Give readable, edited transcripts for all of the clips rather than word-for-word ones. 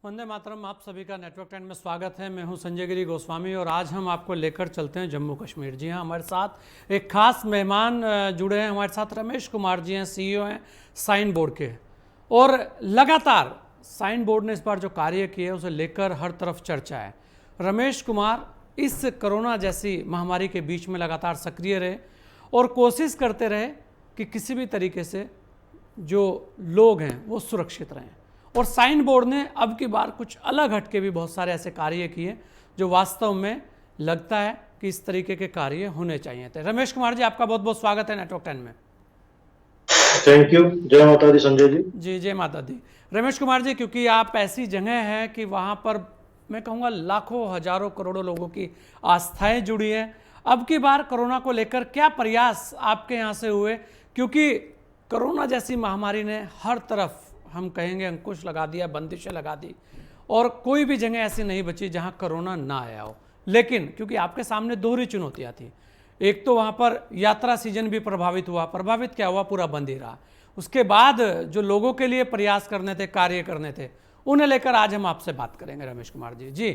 वंदे मातरम। आप सभी का नेटवर्क 10 में स्वागत है। मैं हूं संजय गिरी गोस्वामी और आज हम आपको लेकर चलते हैं जम्मू कश्मीर। जी हां, हमारे साथ एक खास मेहमान जुड़े हैं। हमारे साथ रमेश कुमार जी हैं, सीईओ हैं साइन बोर्ड के। और लगातार साइन बोर्ड ने इस बार जो कार्य किए उसे लेकर हर तरफ चर्चा है। रमेश कुमार इस कोरोना जैसी महामारी के बीच में लगातार सक्रिय रहे और कोशिश करते रहे कि किसी भी तरीके से जो लोग हैं वो सुरक्षित रहें। और साइन बोर्ड ने अब की बार कुछ अलग हटके भी बहुत सारे ऐसे कार्य किए जो वास्तव में लगता है कि इस तरीके के कार्य होने चाहिए थे। रमेश कुमार जी, आपका बहुत बहुत स्वागत है नेटवर्क 10 में। Thank you. जय माता दी संजय जी। जी, जय माता दी। रमेश कुमार जी, क्योंकि आप ऐसी जगह हैं कि वहाँ पर मैं कहूँगा लाखों हजारों करोड़ों लोगों की आस्थाएं जुड़ी हैं। अब की बार कोरोना को लेकर क्या प्रयास आपके यहाँ से हुए, क्योंकि कोरोना जैसी महामारी ने हर तरफ हम कहेंगे अंकुश लगा दिया, बंदिशें लगा दी और कोई भी जगह ऐसी नहीं बची जहां कोरोना ना आया हो। लेकिन क्योंकि आपके सामने दोहरी चुनौतियां थी, एक तो वहां पर यात्रा सीजन भी प्रभावित हुआ। प्रभावित क्या हुआ, पूरा बंद ही रहा। उसके बाद जो लोगों के लिए प्रयास करने थे, कार्य करने थे, उन्हें लेकर आज हम आपसे बात करेंगे रमेश कुमार जी। जी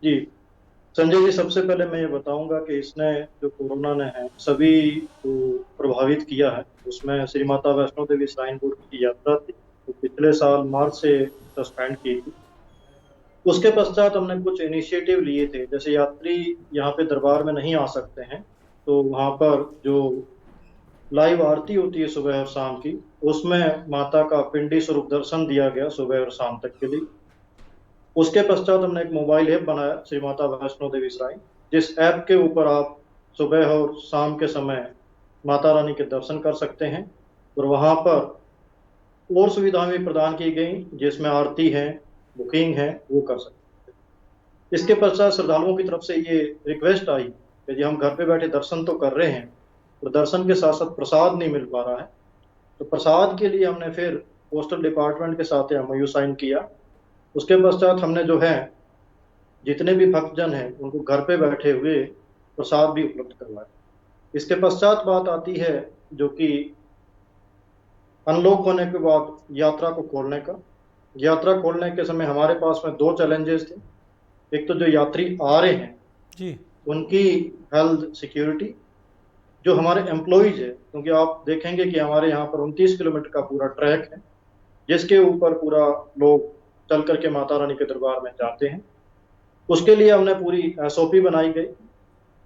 जी संजय जी, सबसे पहले मैं ये बताऊंगा कि इसने जो कोरोना ने है सभी को प्रभावित किया है। उसमें श्री माता वैष्णो देवी श्राइन बोर्ड की यात्रा थी तो पिछले साल मार्च से सस्पेंड की थी। उसके पश्चात हमने कुछ इनिशिएटिव लिए थे, जैसे यात्री यहाँ पे दरबार में नहीं आ सकते हैं तो वहाँ पर जो लाइव आरती होती है सुबह और शाम की, उसमें माता का पिंडी स्वरूप दर्शन दिया गया सुबह और शाम तक के लिए। उसके पश्चात हमने एक मोबाइल ऐप बनाया श्री माता वैष्णो देवी श्राइन, जिस ऐप के ऊपर आप सुबह और शाम के समय माता रानी के दर्शन कर सकते हैं। और वहाँ पर और सुविधाएं भी प्रदान की गई जिसमें आरती है, बुकिंग है, वो कर सकते हैं। इसके पश्चात श्रद्धालुओं की तरफ से ये रिक्वेस्ट आई कि जी हम घर पे बैठे दर्शन तो कर रहे हैं और दर्शन के साथ साथ प्रसाद नहीं मिल पा रहा है, तो प्रसाद के लिए हमने फिर पोस्टल डिपार्टमेंट के साथ एमओयू साइन किया। उसके पश्चात हमने जो है जितने भी भक्तजन हैं उनको घर पे बैठे हुए प्रसाद भी उपलब्ध करवाया। इसके पश्चात बात आती है जो कि अनलॉक होने के बाद यात्रा को खोलने का। यात्रा खोलने के समय हमारे पास में दो चैलेंजेस थे। एक तो जो यात्री आ रहे हैं जी उनकी हेल्थ सिक्योरिटी, जो हमारे एम्प्लॉयज है, क्योंकि आप देखेंगे कि हमारे यहाँ पर 29 किलोमीटर का पूरा ट्रैक है जिसके ऊपर पूरा लोग चल करके माता रानी के दरबार में जाते हैं। उसके लिए हमने पूरी एसओपी बनाई गई।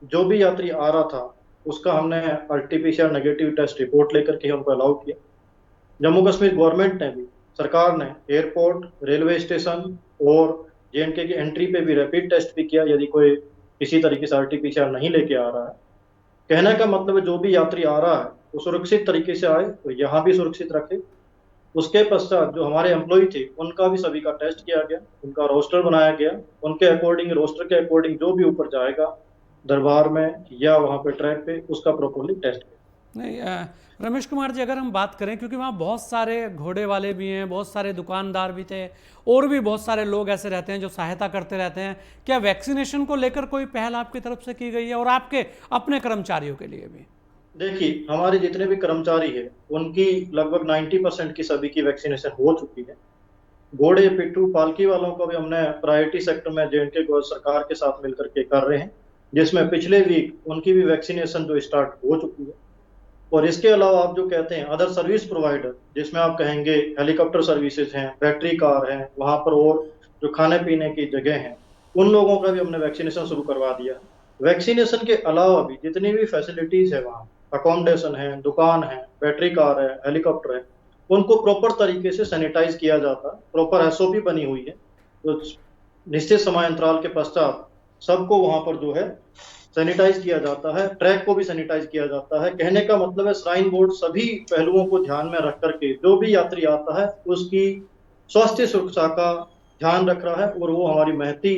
जो भी यात्री आ रहा था उसका हमने आरटीपीसीआर नेगेटिव टेस्ट रिपोर्ट लेकर के हमको अलाउ किया। जम्मू कश्मीर गवर्नमेंट ने भी, सरकार ने एयरपोर्ट, रेलवे स्टेशन और जेएंडके की एंट्री पे भी रैपिड टेस्ट भी किया यदि कोई किसी तरीके से आरटीपीसीआर नहीं लेके आ रहा है। कहने का मतलब है जो भी यात्री आ रहा है वो सुरक्षित तरीके से आए और यहाँ भी सुरक्षित रखे। उसके पश्चात जो हमारे एम्प्लॉय थे उनका भी सभी का टेस्ट किया गया, उनका रोस्टर बनाया गया। उनके अकॉर्डिंग, रोस्टर के अकॉर्डिंग जो भी ऊपर जाएगा दरबार में या वहाँ पे ट्रैक पे, उसका प्रॉपरली टेस्ट किया। नहीं, रमेश कुमार जी, अगर हम बात करें, क्योंकि वहाँ बहुत सारे घोड़े वाले भी हैं, बहुत सारे दुकानदार भी थे और भी बहुत सारे लोग ऐसे रहते हैं जो सहायता करते रहते हैं, क्या वैक्सीनेशन को लेकर कोई पहल आपकी तरफ से की गई है और आपके अपने कर्मचारियों के लिए भी? देखिए, हमारे जितने भी कर्मचारी हैं उनकी लगभग 90% की सभी की वैक्सीनेशन हो चुकी है। घोड़े, पिट्ठू, पालकी वालों को भी हमने प्रायोरिटी सेक्टर में जेएंडके सरकार के साथ मिलकर के कर रहे हैं, जिसमें पिछले वीक उनकी भी वैक्सीनेशन जो स्टार्ट हो चुकी है। और इसके अलावा आप जो कहते हैं अदर सर्विस प्रोवाइडर, जिसमें आप कहेंगे हेलीकॉप्टर सर्विसेज हैं, बैटरी कार हैं, वहाँ पर और जो खाने पीने की जगह हैं, उन लोगों का भी हमने वैक्सीनेशन शुरू करवा दिया है। वैक्सीनेशन के अलावा भी जितनी भी फैसिलिटीज है, वहाँ अकोमोडेशन है, दुकान है, बैटरी कार है, हेलीकॉप्टर है, उनको प्रॉपर तरीके से सैनिटाइज किया जाता है। प्रॉपर एसओपी बनी हुई है, तो निश्चित समय अंतराल के पश्चात सबको वहां पर जो है सैनिटाइज किया जाता है। ट्रैक को भी सैनिटाइज किया जाता है। कहने का मतलब है श्राइन बोर्ड सभी पहलुओं को ध्यान में रख करके जो भी यात्री आता है उसकी स्वास्थ्य सुरक्षा का ध्यान रख रहा है और वो हमारी महती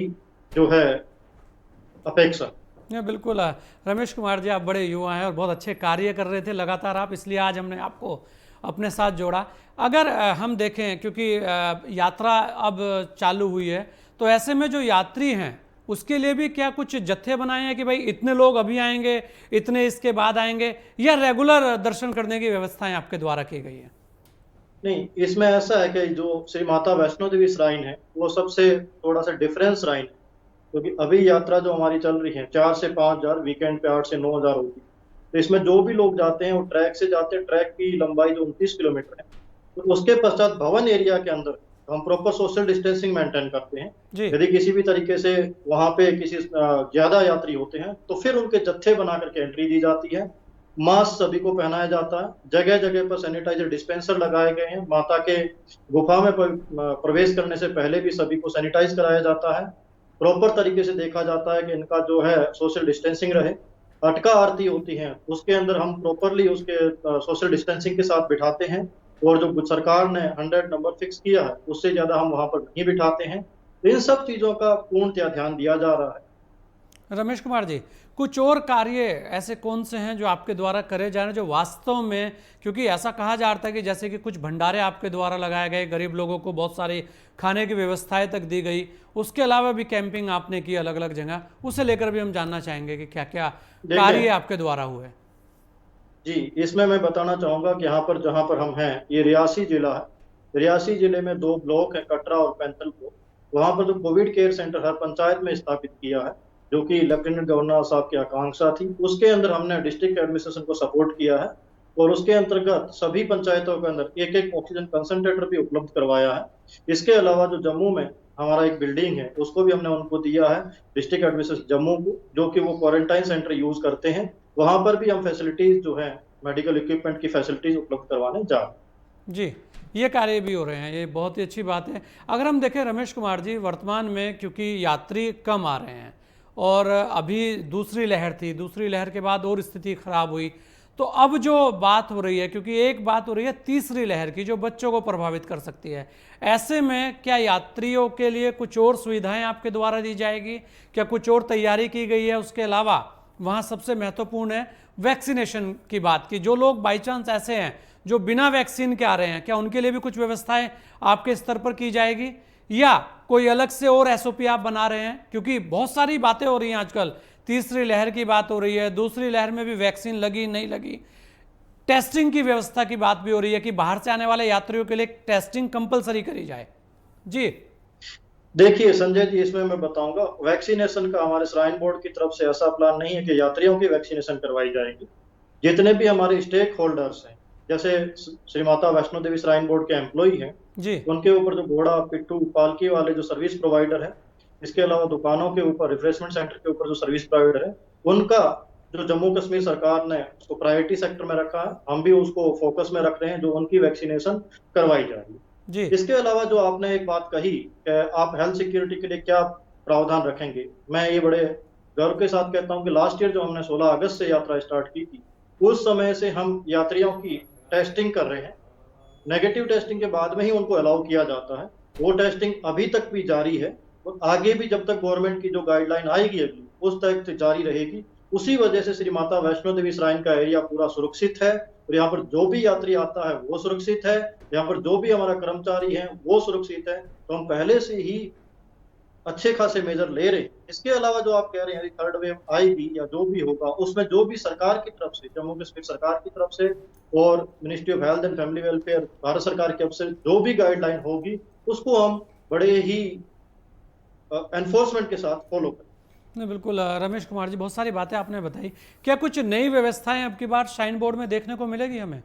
जो है अपेक्षा। नहीं, बिल्कुल। रमेश कुमार जी, आप बड़े युवा हैं और बहुत अच्छे कार्य कर रहे थे लगातार आप, इसलिए आज हमने आपको अपने साथ जोड़ा। अगर हम देखें, क्योंकि यात्रा अब चालू हुई है, तो ऐसे में जो यात्री हैं उसके लिए भी क्या कुछ जत्थे बनाए हैं कि भाई इतने लोग अभी आएंगे, इतने इसके बाद आएंगे, या रेगुलर दर्शन करने की व्यवस्थाएं आपके द्वारा की गई है? नहीं, इसमें ऐसा है कि जो श्री माता वैष्णो देवी श्राइन है वो सबसे थोड़ा सा डिफरेंस श्राइन है, क्योंकि अभी यात्रा जो हमारी चल रही है 4 से 5 हजार, वीकेंड पे 8 से 9 हजार होती है। तो इसमें जो भी लोग जाते हैं वो ट्रैक से जाते हैं। ट्रैक की लंबाई जो 29 किलोमीटर है, तो उसके पश्चात भवन एरिया के अंदर हम प्रॉपर सोशल डिस्टेंसिंग मेंटेन करते हैं। जी यदि किसी भी तरीके से वहां पे किसी ज्यादा यात्री होते हैं तो फिर उनके जत्थे बना करके एंट्री दी जाती है। मास्क सभी को पहनाया जाता है। जगह जगह पर सैनिटाइजर डिस्पेंसर लगाए गए हैं। माता के गुफा में प्रवेश करने से पहले भी सभी को सैनिटाइज कराया जाता है। प्रॉपर तरीके से देखा जाता है कि इनका जो है सोशल डिस्टेंसिंग रहे। अटका आरती होती है उसके अंदर हम प्रॉपरली उसके सोशल डिस्टेंसिंग के साथ बिठाते हैं। और जो सरकार ने 100 नंबर फिक्स किया है उससे ज्यादा हम वहां पर नहीं बिठाते हैं। तो इन सब चीजों का पूर्णतया ध्यान दिया जा रहा है। रमेश कुमार जी, कुछ और कार्य ऐसे कौन से हैं जो आपके द्वारा करे जा रहे हैं जो वास्तव में, क्योंकि ऐसा कहा जाता है कि जैसे कि कुछ भंडारे आपके द्वारा लगाए गए, गरीब लोगों को बहुत सारी खाने की व्यवस्थाएं तक दी गई, उसके अलावा भी कैंपिंग आपने की अलग अलग जगह, उसे लेकर भी हम जानना चाहेंगे कि क्या क्या कार्य देखिए आपके द्वारा हुए। जी, इसमें मैं बताना चाहूंगा कि यहाँ पर जहाँ पर हम हैं ये रियासी जिला है। रियासी जिले में 2 ब्लॉक है, कटरा और पैंथल ब्लॉक। वहाँ पर जो कोविड केयर सेंटर हर पंचायत में स्थापित किया है, जो कि लेफ्टिनेंट गवर्नर साहब की आकांक्षा थी, उसके अंदर हमने डिस्ट्रिक्ट एडमिनिस्ट्रेशन को सपोर्ट किया है। और उसके अंतर्गत सभी पंचायतों के अंदर एक एक ऑक्सीजन कंसंट्रेटर भी उपलब्ध करवाया है। इसके अलावा जो जम्मू में हमारा एक बिल्डिंग है उसको भी हमने उनको दिया है, डिस्ट्रिक्ट एडमिनिस्ट्रेशन जम्मू को, जो कि वो क्वारंटाइन सेंटर यूज करते हैं। वहां पर भी हम फैसिलिटीज जो है मेडिकल इक्विपमेंट की फैसिलिटीज उपलब्ध करवाने जा रहे हैं। जी, ये कार्य भी हो रहे हैं, ये बहुत ही अच्छी बात है। अगर हम देखें रमेश कुमार जी, वर्तमान में क्योंकि यात्री कम आ रहे हैं और अभी दूसरी लहर थी, दूसरी लहर के बाद और स्थिति खराब हुई, तो अब जो बात हो रही है, क्योंकि एक बात हो रही है तीसरी लहर की जो बच्चों को प्रभावित कर सकती है, ऐसे में क्या यात्रियों के लिए कुछ और सुविधाएं आपके द्वारा दी जाएगी? क्या कुछ और तैयारी की गई है? उसके अलावा वहाँ सबसे महत्वपूर्ण है वैक्सीनेशन की बात की। जो लोग बाई चांस ऐसे हैं जो बिना वैक्सीन के आ रहे हैं, क्या उनके लिए भी कुछ व्यवस्थाएं आपके स्तर पर की जाएगी, या कोई अलग से और एसओपी आप बना रहे हैं? क्योंकि बहुत सारी बातें हो रही हैं आजकल, तीसरी लहर की बात हो रही है, दूसरी लहर में भी वैक्सीन लगी नहीं लगी, टेस्टिंग की व्यवस्था की बात भी हो रही है कि बाहर से आने वाले यात्रियों के लिए टेस्टिंग कंपलसरी करी जाए। जी देखिए संजय जी, इसमें मैं बताऊंगा, वैक्सीनेशन का हमारे श्राइन बोर्ड की तरफ से ऐसा प्लान नहीं है कि यात्रियों की वैक्सीनेशन करवाई जाएगी। जितने भी हमारे स्टेक होल्डर्स हैं, जैसे श्री माता वैष्णो देवी श्राइन बोर्ड के एम्प्लॉई हैं, जी उनके ऊपर जो घोड़ा पिट्ठू पालकी वाले जो सर्विस प्रोवाइडर है, इसके अलावा दुकानों के ऊपर, रिफ्रेशमेंट सेंटर के ऊपर जो सर्विस प्रोवाइडर है, उनका जो जम्मू कश्मीर सरकार ने उसको प्रायोरिटी सेक्टर में रखा है, हम भी उसको फोकस में रख रहे हैं, जो उनकी वैक्सीनेशन करवाई जा रही है। जी इसके अलावा जो आपने एक बात कही कि आप हेल्थ सिक्योरिटी के लिए क्या प्रावधान रखेंगे, मैं ये बड़े गर्व के साथ कहता हूं कि लास्ट ईयर जो हमने 16 अगस्त से यात्रा स्टार्ट की थी, उस समय से हम यात्रियों की टेस्टिंग कर रहे हैं। नेगेटिव टेस्टिंग के बाद में ही उनको अलाउ किया जाता है। वो टेस्टिंग अभी तक भी जारी है और आगे भी जब तक गवर्नमेंट की जो गाइडलाइन आएगी अगली, उस तक से जारी रहेगी। उसी वजह से श्री माता वैष्णो देवी श्राइन का एरिया पूरा सुरक्षित है और यहाँ पर जो भी यात्री आता है वो सुरक्षित है। यहाँ पर जो भी हमारा कर्मचारी है वो सुरक्षित है। तो हम पहले से ही अच्छे खासे मेजर ले रहे हैं। इसके अलावा जो आप कह रहे हैं थर्ड वेव आएगी या जो भी होगा, उसमें जो भी सरकार की तरफ से, जम्मू कश्मीर सरकार की तरफ से और ministry of health and family welfare Bharat सरकार की तरफ से जो भी गाइडलाइन होगी, उसको हम बड़े ही एनफोर्समेंट के साथ फॉलो करें। नहीं, बिल्कुल रमेश कुमार जी, बहुत सारी बातें आपने बताई। क्या कुछ नई व्यवस्थाएं अब की बार श्राइन बोर्ड में देखने को मिलेगी हमें?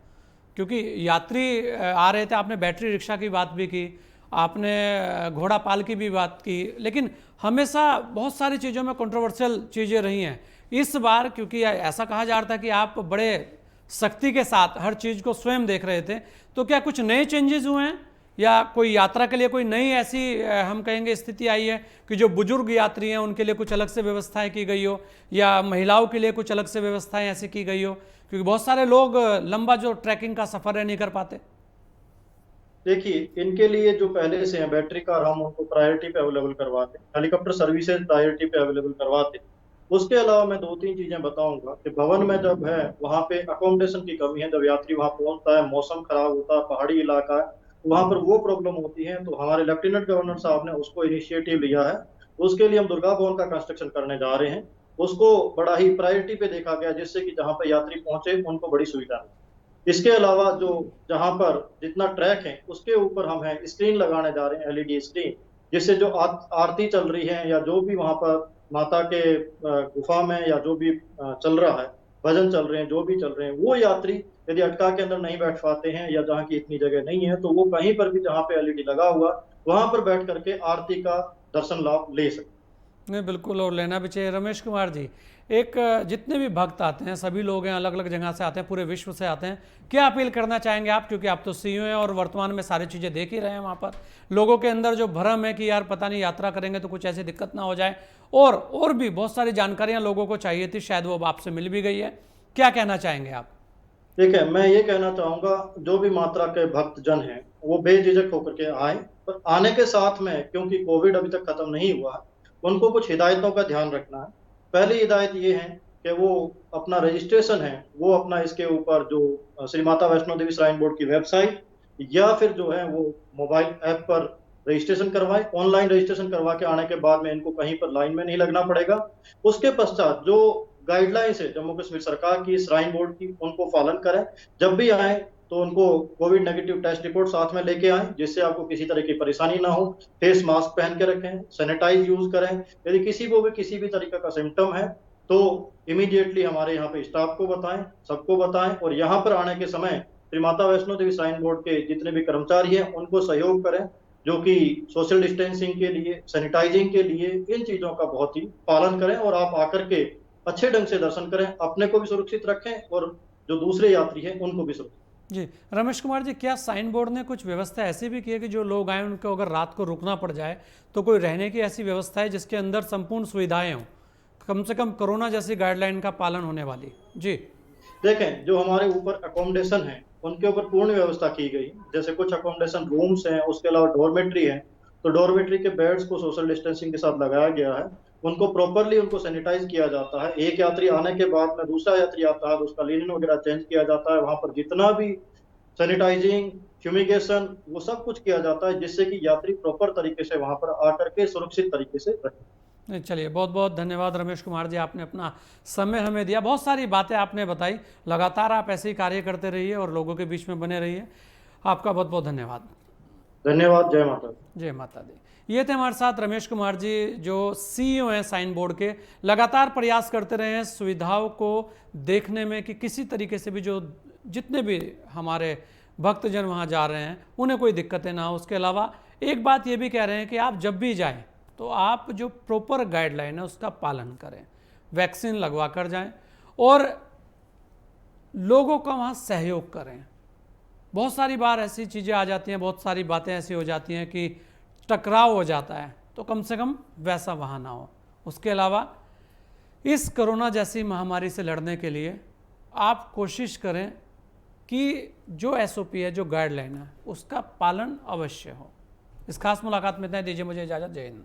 क्योंकि यात्री आ रहे थे, आपने बैटरी रिक्शा की बात भी की, आपने घोड़ा पाल की भी बात की, लेकिन हमेशा बहुत सारी चीज़ों में कंट्रोवर्शियल चीज़ें रही हैं। इस बार क्योंकि ऐसा कहा जा रहा था कि आप बड़े सख्ती के साथ हर चीज़ को स्वयं देख रहे थे, तो क्या कुछ नए चेंजेस हुए हैं या कोई यात्रा के लिए कोई नई ऐसी हम कहेंगे स्थिति आई है कि जो बुजुर्ग यात्री हैं उनके लिए कुछ अलग से व्यवस्थाएं की गई हो, या महिलाओं के लिए कुछ अलग से व्यवस्थाएं ऐसी की गई हो? क्योंकि बहुत सारे लोग लंबा जो ट्रैकिंग का सफ़र है नहीं कर पाते। देखिए, इनके लिए जो पहले से हैं बैटरी कार, हम उनको प्रायोरिटी पे अवेलेबल करवाते हैं। हेलीकॉप्टर सर्विसेज प्रायोरिटी पे अवेलेबल करवाते हैं। उसके अलावा मैं 2-3 चीजें बताऊंगा कि भवन में जब है वहाँ पे अकोमोडेशन की कमी है। जब यात्री वहाँ पहुंचता है, मौसम खराब होता है, पहाड़ी इलाका है, तो वहाँ पर वो प्रॉब्लम होती है। तो हमारे लेफ्टिनेंट गवर्नर साहब ने उसको इनिशिएटिव लिया है। उसके लिए हम दुर्गा भवन का कंस्ट्रक्शन करने जा रहे हैं। उसको बड़ा ही प्रायोरिटी पे देखा गया, जिससे कि जहाँ पे यात्री पहुंचे उनको बड़ी सुविधा है। इसके अलावा जो जहाँ पर जितना ट्रैक है उसके ऊपर हम है स्क्रीन लगाने जा रहे हैं, एलईडी स्क्रीन, जिससे जो आरती चल रही है या जो भी वहाँ पर माता के गुफा में या जो भी चल रहा है, भजन चल रहे हैं, जो भी चल रहे हैं, वो यात्री यदि अटका के अंदर नहीं बैठ पाते हैं या जहाँ की इतनी जगह नहीं है, तो वो कहीं पर भी जहाँ पे एलईडी लगा हुआ वहां पर बैठ करके आरती का दर्शन लाभ ले सकते। नहीं, बिल्कुल, और लेना भी चाहिए। रमेश कुमार जी, एक जितने भी भक्त आते हैं, सभी लोग हैं, अलग अलग जगह से आते हैं, पूरे विश्व से आते हैं, क्या अपील करना चाहेंगे आप, क्योंकि आप तो सीईओ हैं और वर्तमान में सारी चीज़ें देख ही रहे हैं वहाँ पर लोगों के अंदर जो भ्रम है कि यार पता नहीं यात्रा करेंगे तो कुछ ऐसी दिक्कत ना हो जाए, और भी बहुत सारी जानकारियाँ लोगों को चाहिए थी, शायद वो आपसे मिल भी गई है, क्या कहना चाहेंगे आप? ठीक है, मैं ये कहना चाहूंगा जो भी मात्रा के भक्तजन हैं वो बेझिझक होकर के आए, पर आने के साथ में क्योंकि कोविड अभी तक खत्म नहीं हुआ है, उनको कुछ हिदायतों का ध्यान रखना है। पहली हिदायत ये है कि वो अपना रजिस्ट्रेशन है वो अपना इसके ऊपर जो श्री माता वैष्णो देवी श्राइन बोर्ड की वेबसाइट या फिर जो है वो मोबाइल ऐप पर रजिस्ट्रेशन करवाएं। ऑनलाइन रजिस्ट्रेशन करवा के आने के बाद में इनको कहीं पर लाइन में नहीं लगना पड़ेगा। उसके पश्चात जो गाइडलाइंस है जम्मू कश्मीर सरकार की, श्राइन बोर्ड की, उनको पालन करें। जब भी आए तो उनको कोविड नेगेटिव टेस्ट रिपोर्ट साथ में लेके आए, जिससे आपको किसी तरह की परेशानी ना हो। फेस मास्क पहन के रखें, सैनिटाइज यूज करें। यदि किसी को भी किसी भी तरीके का सिम्टम है तो इमीडिएटली हमारे यहाँ पे स्टाफ को बताएं, सबको बताएं, और यहाँ पर आने के समय श्री माता वैष्णो देवी श्राइन बोर्ड के जितने भी कर्मचारी हैं उनको सहयोग करें, जो कि सोशल डिस्टेंसिंग के लिए, सैनिटाइजिंग के लिए, इन चीजों का बहुत ही पालन करें और आप आकर के अच्छे ढंग से दर्शन करें, अपने को भी सुरक्षित रखें और जो दूसरे यात्री हैं उनको भी सुरक्षित। जी, रमेश कुमार जी, क्या साइन बोर्ड ने कुछ व्यवस्था ऐसी भी की है कि जो लोग आए उनको अगर रात को रुकना पड़ जाए तो कोई रहने की ऐसी व्यवस्था है जिसके अंदर संपूर्ण सुविधाएं हों, कम से कम कोरोना जैसी गाइडलाइन का पालन होने वाली? जी, देखें, जो हमारे ऊपर अकोमोडेशन है उनके ऊपर पूर्ण व्यवस्था की गई। जैसे कुछ अकोमोडेशन रूम्स हैं, उसके अलावा डॉर्मेट्री है, तो डॉर्मेट्री के बेड्स को सोशल डिस्टेंसिंग के साथ लगाया गया है। उनको प्रॉपरली उनको सैनिटाइज किया जाता है। एक यात्री आने के बाद में दूसरा यात्री आता है तो उसका लिनन वगैरह चेंज किया जाता है। वहां पर जितना भी सैनिटाइजिंग, फ्यूमिगेशन, वो सब कुछ किया जाता है, जिससे कि यात्री प्रॉपर तरीके से वहां पर आकर के सुरक्षित तरीके से रहे। नहीं, चलिए, बहुत बहुत धन्यवाद रमेश कुमार जी, आपने अपना समय हमें दिया, बहुत सारी बातें आपने बताई। लगातार आप ऐसे ही कार्य करते रहिए और लोगों के बीच में बने रहिए। आपका बहुत बहुत धन्यवाद। धन्यवाद। जय माता दी। जय माता दी। ये थे हमारे साथ रमेश कुमार जी, जो सीईओ हैं साइन बोर्ड के। लगातार प्रयास करते रहे हैं सुविधाओं को देखने में कि किसी तरीके से भी जो जितने भी हमारे भक्तजन वहाँ जा रहे हैं उन्हें कोई दिक्कतें ना हो। उसके अलावा एक बात ये भी कह रहे हैं कि आप जब भी जाएं तो आप जो प्रॉपर गाइडलाइन है उसका पालन करें, वैक्सीन लगवा कर जाएं और लोगों का वहाँ सहयोग करें। बहुत सारी बार ऐसी चीज़ें आ जाती हैं, बहुत सारी बातें ऐसी हो जाती हैं कि टकराव हो जाता है, तो कम से कम वैसा वहाँ ना हो। उसके अलावा इस कोरोना जैसी महामारी से लड़ने के लिए आप कोशिश करें कि जो एसओपी है, जो गाइडलाइन है, उसका पालन अवश्य हो। इस खास मुलाकात में इतना ही, दीजिए मुझे इजाज़त। जय हिंद।